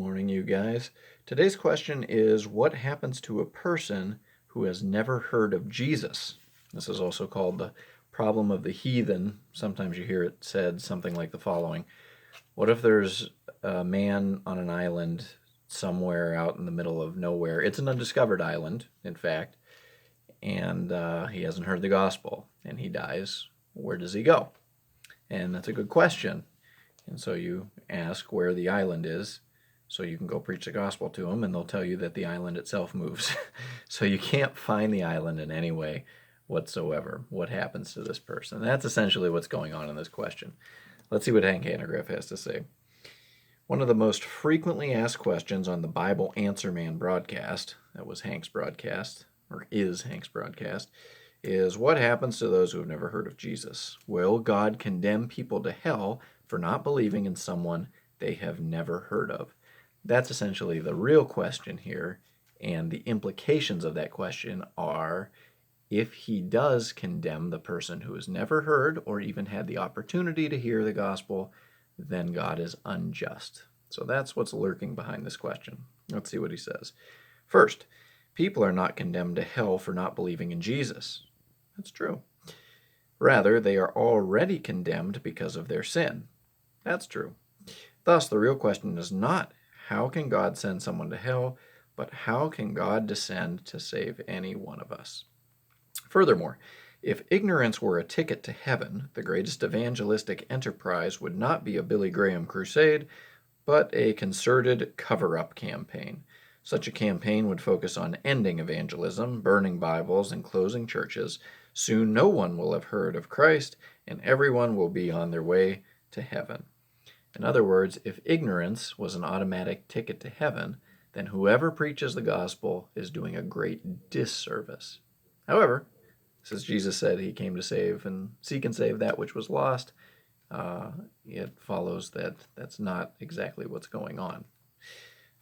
morning, you guys. Today's question is, what happens to a person who has never heard of Jesus? This is also called the problem of the heathen. Sometimes you hear it said something like the following. What if there's a man on an island somewhere out in the middle of nowhere? It's an undiscovered island, in fact, and he hasn't heard the gospel, and he dies. Where does he go? And that's a good question. And so you ask where the island is so you can go preach the gospel to them, and they'll tell you that the island itself moves. So you can't find the island in any way whatsoever. What happens to this person? That's essentially what's going on in this question. Let's see what Hank Hanegraaff has to say. One of the most frequently asked questions on the Bible Answer Man broadcast, that was Hank's broadcast, or is Hank's broadcast, is what happens to those who have never heard of Jesus? Will God condemn people to hell for not believing in someone they have never heard of? That's essentially the real question here, and the implications of that question are, if he does condemn the person who has never heard or even had the opportunity to hear the gospel, then God is unjust. So that's what's lurking behind this question. Let's see what he says. First, people are not condemned to hell for not believing in Jesus. That's true. Rather, they are already condemned because of their sin. That's true. Thus, the real question is not, how can God send someone to hell, but how can God descend to save any one of us? Furthermore, if ignorance were a ticket to heaven, the greatest evangelistic enterprise would not be a Billy Graham crusade, but a concerted cover-up campaign. Such a campaign would focus on ending evangelism, burning Bibles, and closing churches. Soon no one will have heard of Christ, and everyone will be on their way to heaven. In other words, if ignorance was an automatic ticket to heaven, then whoever preaches the gospel is doing a great disservice. However, since Jesus said he came to save and seek and save that which was lost, it follows that that's not exactly what's going on.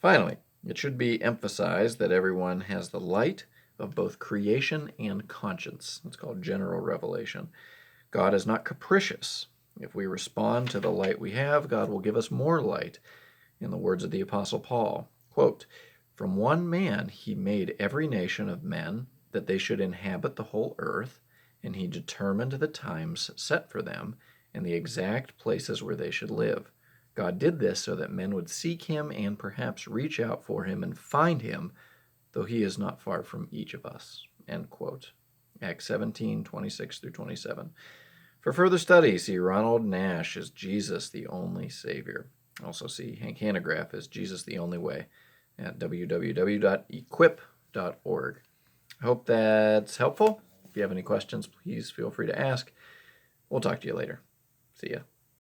Finally, it should be emphasized that everyone has the light of both creation and conscience. It's called general revelation. God is not capricious. If we respond to the light we have, God will give us more light. In the words of the Apostle Paul, quote, "From one man he made every nation of men, that they should inhabit the whole earth, and he determined the times set for them and the exact places where they should live. God did this so that men would seek him and perhaps reach out for him and find him, though he is not far from each of us." End quote. Acts 17:26-27. For further study, see Ronald Nash as Jesus the Only Savior. Also see Hank Hanegraaff as Jesus the Only Way at www.equip.org. I hope that's helpful. If you have any questions, please feel free to ask. We'll talk to you later. See ya.